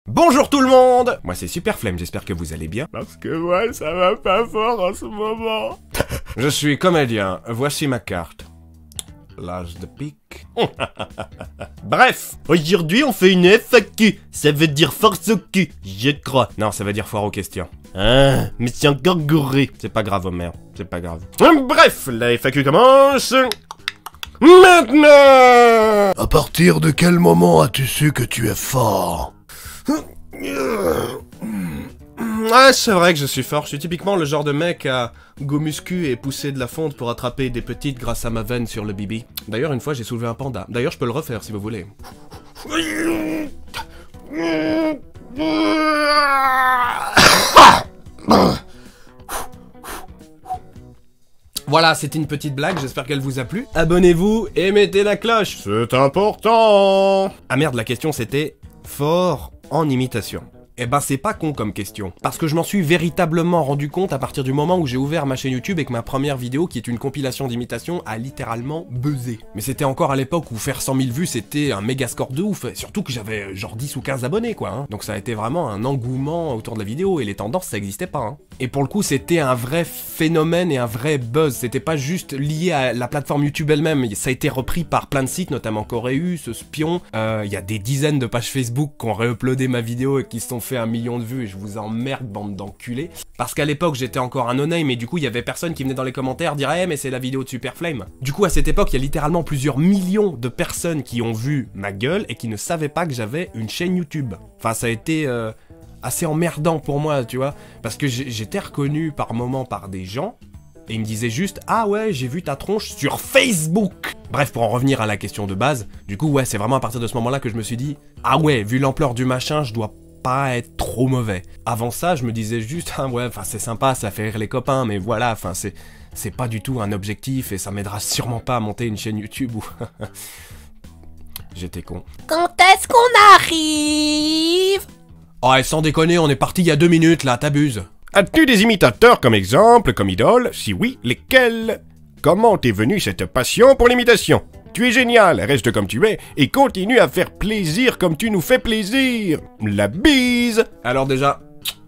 Bonjour tout le monde. Moi c'est Super Flame, j'espère que vous allez bien. Parce que moi, ça va pas fort en ce moment. Je suis comédien, voici ma carte. L'âge de pique. Bref. Aujourd'hui, on fait une FAQ. Ça veut dire force au cul, je crois. Non, ça veut dire foire aux questions. Ah, mais c'est encore gouré. C'est pas grave, Homer, c'est pas grave. Bref, la FAQ commence... maintenant. À partir de quel moment as-tu su que tu es fort? Ah, c'est vrai que je suis fort. Je suis typiquement le genre de mec à go muscu et pousser de la fonte pour attraper des petites grâce à ma veine sur le bibi. D'ailleurs, une fois, j'ai soulevé un panda. D'ailleurs, je peux le refaire si vous voulez. Voilà, c'était une petite blague, j'espère qu'elle vous a plu. Abonnez-vous et mettez la cloche. C'est important. Ah merde, la question c'était fort en imitation. Eh ben c'est pas con comme question, parce que je m'en suis véritablement rendu compte à partir du moment où j'ai ouvert ma chaîne YouTube et que ma première vidéo, qui est une compilation d'imitations, a littéralement buzzé. Mais c'était encore à l'époque où faire 100 000 vues c'était un méga score de ouf, surtout que j'avais genre 10 ou 15 abonnés quoi, hein. Donc ça a été vraiment un engouement autour de la vidéo, et les tendances ça existait pas, hein. Et pour le coup c'était un vrai phénomène et un vrai buzz, c'était pas juste lié à la plateforme YouTube elle-même, ça a été repris par plein de sites, notamment Coréus, Spion, il y a des dizaines de pages Facebook qui ont réuploadé ma vidéo et qui se sont fait 1 million de vues, et je vous emmerde bande d'enculés. Parce qu'à l'époque j'étais encore un no-name et du coup il y avait personne qui venait dans les commentaires dire hey, mais c'est la vidéo de Super Flame. Du coup à cette époque il y a littéralement plusieurs millions de personnes qui ont vu ma gueule et qui ne savaient pas que j'avais une chaîne YouTube. Enfin ça a été assez emmerdant pour moi, tu vois, parce que j'étais reconnu par moments par des gens et ils me disaient juste ah ouais j'ai vu ta tronche sur Facebook. Bref, pour en revenir à la question de base, du coup ouais c'est vraiment à partir de ce moment là que je me suis dit ah ouais vu l'ampleur du machin je dois pas être trop mauvais. Avant ça, je me disais juste, ah ouais, enfin c'est sympa, ça fait rire les copains, mais voilà, enfin c'est pas du tout un objectif et ça m'aidera sûrement pas à monter une chaîne YouTube ou... J'étais con. Quand est-ce qu'on arrive? Oh, et sans déconner, on est parti il y a 2 minutes là, t'abuses. As-tu des imitateurs comme exemple, comme idole? Si oui, lesquels? Comment t'es venue cette passion pour l'imitation? Tu es génial, reste comme tu es, et continue à faire plaisir comme tu nous fais plaisir. La bise. Alors déjà,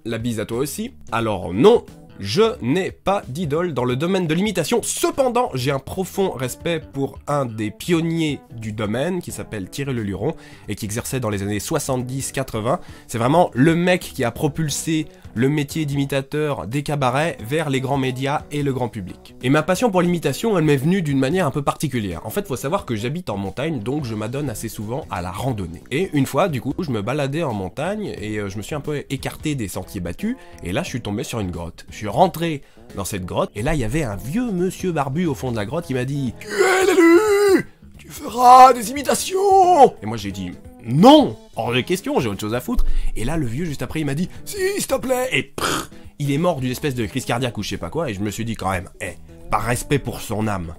la bise à toi aussi. Alors non, je n'ai pas d'idole dans le domaine de l'imitation. Cependant, j'ai un profond respect pour un des pionniers du domaine qui s'appelle Thierry Leluron et qui exerçait dans les années 70-80. C'est vraiment le mec qui a propulsé le métier d'imitateur des cabarets vers les grands médias et le grand public. Et ma passion pour l'imitation, elle m'est venue d'une manière un peu particulière. En fait, faut savoir que j'habite en montagne, donc je m'adonne assez souvent à la randonnée. Et une fois, du coup, je me baladais en montagne et je me suis un peu écarté des sentiers battus, et là, je suis tombé sur une grotte. Je suis rentré dans cette grotte, et là, il y avait un vieux monsieur barbu au fond de la grotte qui m'a dit « Tu es l'élu! Tu feras des imitations !» Et moi, j'ai dit « Non, hors de question, j'ai autre chose à foutre. » Et là, le vieux, juste après, il m'a dit « Si, s'il te plaît !» Et il est mort d'une espèce de crise cardiaque ou je sais pas quoi, et je me suis dit quand même, par respect pour son âme,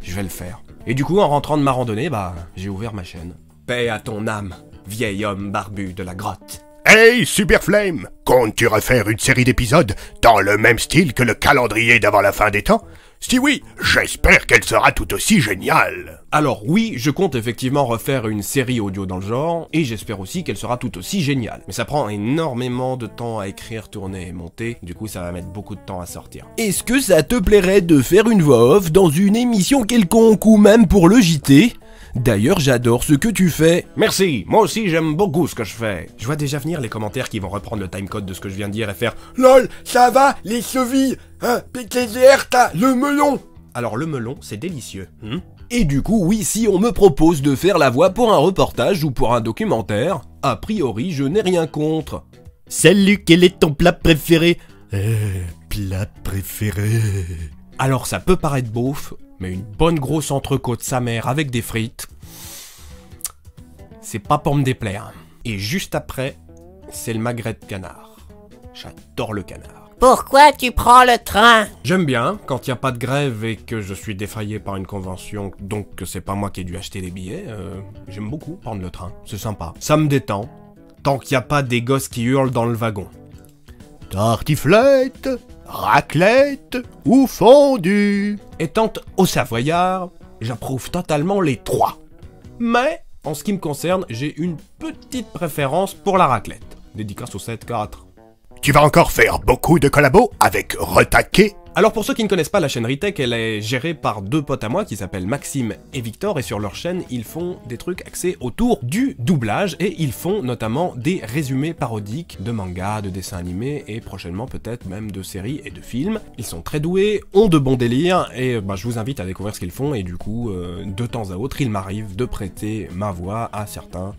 je vais le faire. Et du coup, en rentrant de ma randonnée, j'ai ouvert ma chaîne. Paix à ton âme, vieil homme barbu de la grotte. Hey, Super Flame! Comptes-tu refaire une série d'épisodes dans le même style que le calendrier d'avant la fin des temps? Si oui, j'espère qu'elle sera tout aussi géniale. Alors oui, je compte effectivement refaire une série audio dans le genre, et j'espère aussi qu'elle sera tout aussi géniale. Mais ça prend énormément de temps à écrire, tourner et monter, du coup ça va mettre beaucoup de temps à sortir. Est-ce que ça te plairait de faire une voix off dans une émission quelconque ou même pour le JT? D'ailleurs, j'adore ce que tu fais. Merci, moi aussi j'aime beaucoup ce que je fais. Je vois déjà venir les commentaires qui vont reprendre le timecode de ce que je viens de dire et faire LOL, ça va, les chevilles, hein, PTDR, t'as le melon. Alors le melon, c'est délicieux. Et du coup, oui, si on me propose de faire la voix pour un reportage ou pour un documentaire, a priori, je n'ai rien contre. Salut, quel est ton plat préféré? Plat préféré... Alors ça peut paraître beauf, mais une bonne grosse entrecôte sa mère avec des frites, c'est pas pour me déplaire. Et juste après, c'est le magret de canard. J'adore le canard. Pourquoi tu prends le train? J'aime bien quand il n'y a pas de grève et que je suis défrayé par une convention, donc que c'est pas moi qui ai dû acheter les billets. J'aime beaucoup prendre le train, c'est sympa. Ça me détend, tant qu'il n'y a pas des gosses qui hurlent dans le wagon. Tartiflette, raclette ou fondue? Étant au Savoyard, j'approuve totalement les 3. Mais, en ce qui me concerne, j'ai une petite préférence pour la raclette. dédicace au 7-4. Tu vas encore faire beaucoup de collabos avec Retaqué. Alors pour ceux qui ne connaissent pas la chaîne Retech, elle est gérée par deux potes à moi qui s'appellent Maxime et Victor, et sur leur chaîne ils font des trucs axés autour du doublage, et ils font notamment des résumés parodiques de mangas, de dessins animés, et prochainement peut-être même de séries et de films. Ils sont très doués, ont de bons délires, et je vous invite à découvrir ce qu'ils font, et du coup, de temps à autre, il m'arrive de prêter ma voix à certains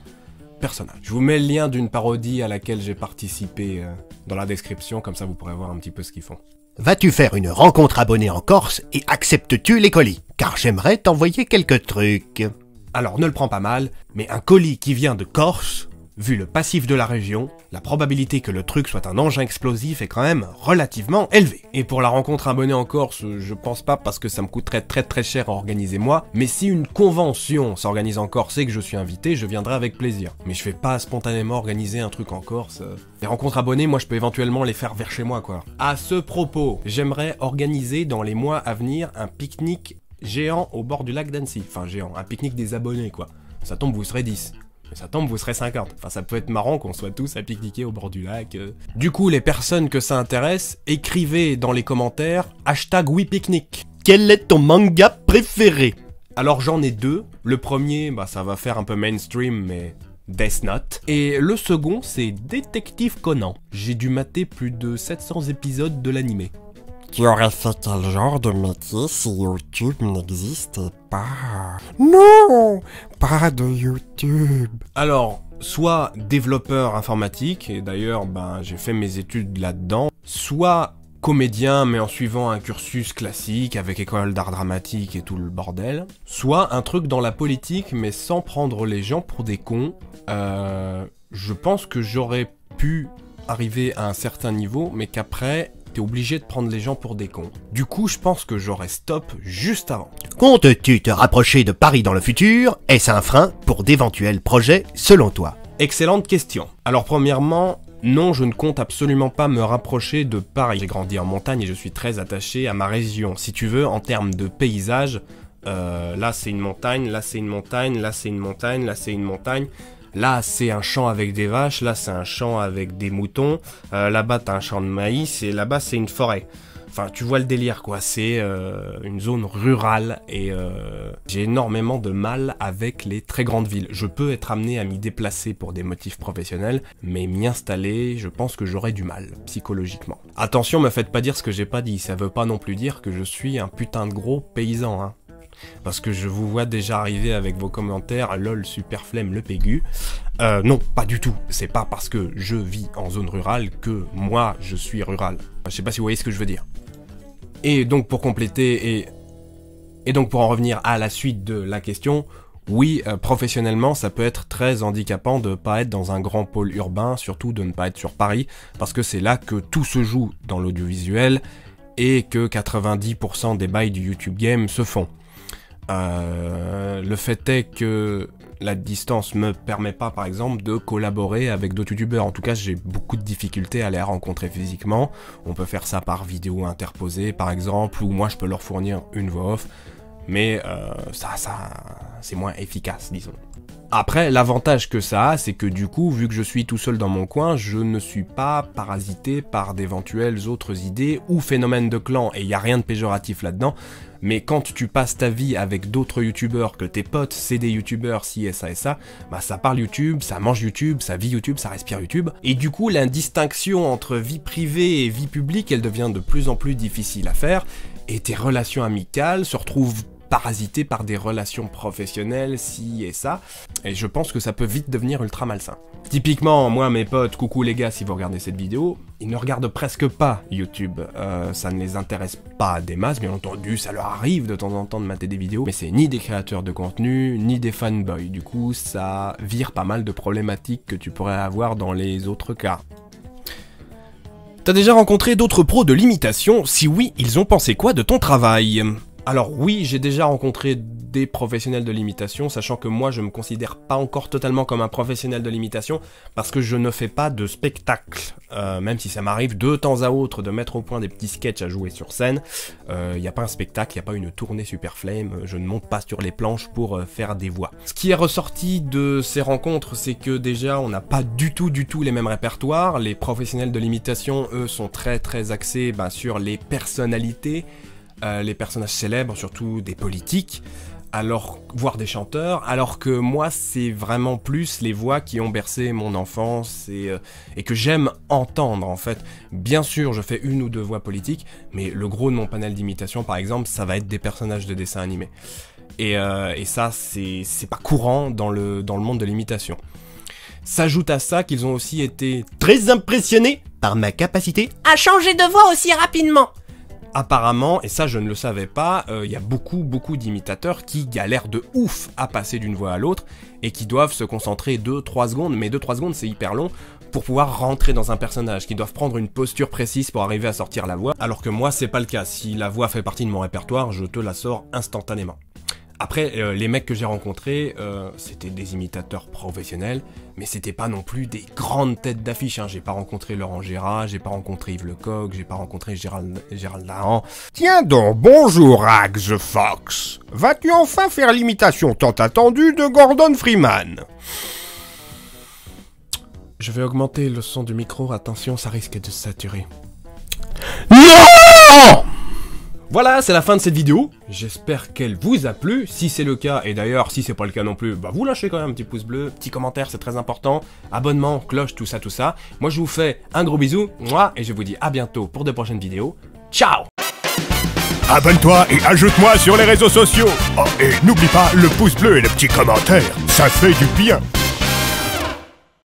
personnages. Je vous mets le lien d'une parodie à laquelle j'ai participé dans la description, comme ça vous pourrez voir un petit peu ce qu'ils font. Vas-tu faire une rencontre abonnée en Corse et acceptes-tu les colis? Car j'aimerais t'envoyer quelques trucs. Alors ne le prends pas mal, mais un colis qui vient de Corse, vu le passif de la région, la probabilité que le truc soit un engin explosif est quand même relativement élevée. Et pour la rencontre abonnée en Corse, je pense pas parce que ça me coûterait très cher à organiser moi, mais si une convention s'organise en Corse et que je suis invité, je viendrai avec plaisir. Mais je vais pas spontanément organiser un truc en Corse. Les rencontres abonnées, moi je peux éventuellement les faire vers chez moi quoi. À ce propos, j'aimerais organiser dans les mois à venir un pique-nique géant au bord du lac d'Annecy. Enfin géant, un pique-nique des abonnés quoi. Ça tombe, vous serez 10. Ça tombe, vous serez 50. Enfin, ça peut être marrant qu'on soit tous à pique-niquer au bord du lac. Du coup, les personnes que ça intéresse, écrivez dans les commentaires #WePicnic. Quel est ton manga préféré? Alors j'en ai deux. Le premier, ça va faire un peu mainstream, mais Death Note. Et le second, c'est Détective Conan. J'ai dû mater plus de 700 épisodes de l'animé. Tu aurais fait quel genre de métier si YouTube n'existait pas? Non, pas de YouTube. Alors, soit développeur informatique, et d'ailleurs j'ai fait mes études là-dedans, soit comédien mais en suivant un cursus classique avec école d'art dramatique et tout le bordel, soit un truc dans la politique mais sans prendre les gens pour des cons. Je pense que j'aurais pu arriver à un certain niveau, mais qu'après t'es obligé de prendre les gens pour des cons. Du coup, je pense que j'aurais stop juste avant. Comptes-tu te rapprocher de Paris dans le futur? Est-ce un frein pour d'éventuels projets selon toi? Excellente question. Alors premièrement, non, je ne compte absolument pas me rapprocher de Paris. J'ai grandi en montagne et je suis très attaché à ma région. Si tu veux, en termes de paysage, là c'est une montagne, là c'est une montagne, là c'est une montagne, là c'est une montagne. Là, c'est un champ avec des vaches, là, c'est un champ avec des moutons, là-bas, t'as un champ de maïs, et là-bas, c'est une forêt. Enfin, tu vois le délire, quoi. C'est une zone rurale, et j'ai énormément de mal avec les très grandes villes. Je peux être amené à m'y déplacer pour des motifs professionnels, mais m'y installer, je pense que j'aurais du mal, psychologiquement. Attention, me faites pas dire ce que j'ai pas dit, ça veut pas non plus dire que je suis un putain de gros paysan, hein. Parce que je vous vois déjà arriver avec vos commentaires, lol, super flemme, le pégu. Non, pas du tout. C'est pas parce que je vis en zone rurale que moi, je suis rural. Je sais pas si vous voyez ce que je veux dire. Et donc, pour compléter, et donc pour en revenir à la suite de la question, oui, professionnellement, ça peut être très handicapant de pas être dans un grand pôle urbain, surtout de ne pas être sur Paris, parce que c'est là que tout se joue dans l'audiovisuel, et que 90% des bails du YouTube Game se font. Le fait est que la distance me permet pas par exemple de collaborer avec d'autres youtubeurs. En tout cas, j'ai beaucoup de difficultés à les rencontrer physiquement. On peut faire ça par vidéo interposée par exemple, ou moi je peux leur fournir une voix off, mais ça c'est moins efficace, disons. Après, l'avantage que ça a, c'est que du coup, vu que je suis tout seul dans mon coin, je ne suis pas parasité par d'éventuelles autres idées ou phénomènes de clan, et il n'y a rien de péjoratif là-dedans. Mais quand tu passes ta vie avec d'autres youtubeurs, que tes potes, c'est des youtubeurs, ci et ça, ça parle YouTube, ça mange YouTube, ça vit YouTube, ça respire YouTube. Et du coup, la distinction entre vie privée et vie publique, elle devient de plus en plus difficile à faire, et tes relations amicales se retrouvent parasité par des relations professionnelles, ci et ça, et je pense que ça peut vite devenir ultra malsain. Typiquement, moi, mes potes, coucou les gars si vous regardez cette vidéo, ils ne regardent presque pas YouTube, ça ne les intéresse pas des masses, bien entendu, ça leur arrive de temps en temps de mater des vidéos, mais c'est ni des créateurs de contenu, ni des fanboys, du coup ça vire pas mal de problématiques que tu pourrais avoir dans les autres cas. T'as déjà rencontré d'autres pros de l'imitation? Si oui, ils ont pensé quoi de ton travail? Alors oui, j'ai déjà rencontré des professionnels de l'imitation, sachant que moi je me considère pas encore totalement comme un professionnel de l'imitation, parce que je ne fais pas de spectacle, même si ça m'arrive de temps à autre de mettre au point des petits sketchs à jouer sur scène. Y a pas un spectacle, y a pas une tournée Super Flame, je ne monte pas sur les planches pour faire des voix. Ce qui est ressorti de ces rencontres, c'est que déjà on n'a pas du tout les mêmes répertoires. Les professionnels de l'imitation, eux, sont très axés sur les personnalités, les personnages célèbres, surtout des politiques, voire des chanteurs, alors que moi c'est vraiment plus les voix qui ont bercé mon enfance et que j'aime entendre en fait. Bien sûr je fais une ou deux voix politiques, mais le gros de mon panel d'imitation par exemple, ça va être des personnages de dessins animés. Et ça c'est pas courant dans le monde de l'imitation. S'ajoute à ça qu'ils ont aussi été très impressionnés par ma capacité À changer de voix aussi rapidement. Apparemment, et ça je ne le savais pas, y a beaucoup d'imitateurs qui galèrent de ouf à passer d'une voix à l'autre et qui doivent se concentrer 2-3 secondes, mais 2-3 secondes c'est hyper long, pour pouvoir rentrer dans un personnage, qui doivent prendre une posture précise pour arriver à sortir la voix, alors que moi c'est pas le cas. Si la voix fait partie de mon répertoire, je te la sors instantanément. Après, les mecs que j'ai rencontrés, c'était des imitateurs professionnels, mais c'était pas non plus des grandes têtes d'affiche, hein. J'ai pas rencontré Laurent Gérard, j'ai pas rencontré Yves Lecoq, j'ai pas rencontré Gérald Dahan. Tiens donc, bonjour Axe Fox. Vas-tu enfin faire l'imitation tant attendue de Gordon Freeman? Je vais augmenter le son du micro, attention, ça risque de saturer. Non! Voilà, c'est la fin de cette vidéo. J'espère qu'elle vous a plu. Si c'est le cas, et d'ailleurs, si c'est pas le cas non plus, vous lâchez quand même un petit pouce bleu, petit commentaire, c'est très important. Abonnement, cloche, tout ça. Moi, je vous fais un gros bisou, et je vous dis à bientôt pour de prochaines vidéos. Ciao! Abonne-toi et ajoute-moi sur les réseaux sociaux. Oh, et n'oublie pas le pouce bleu et le petit commentaire, ça fait du bien.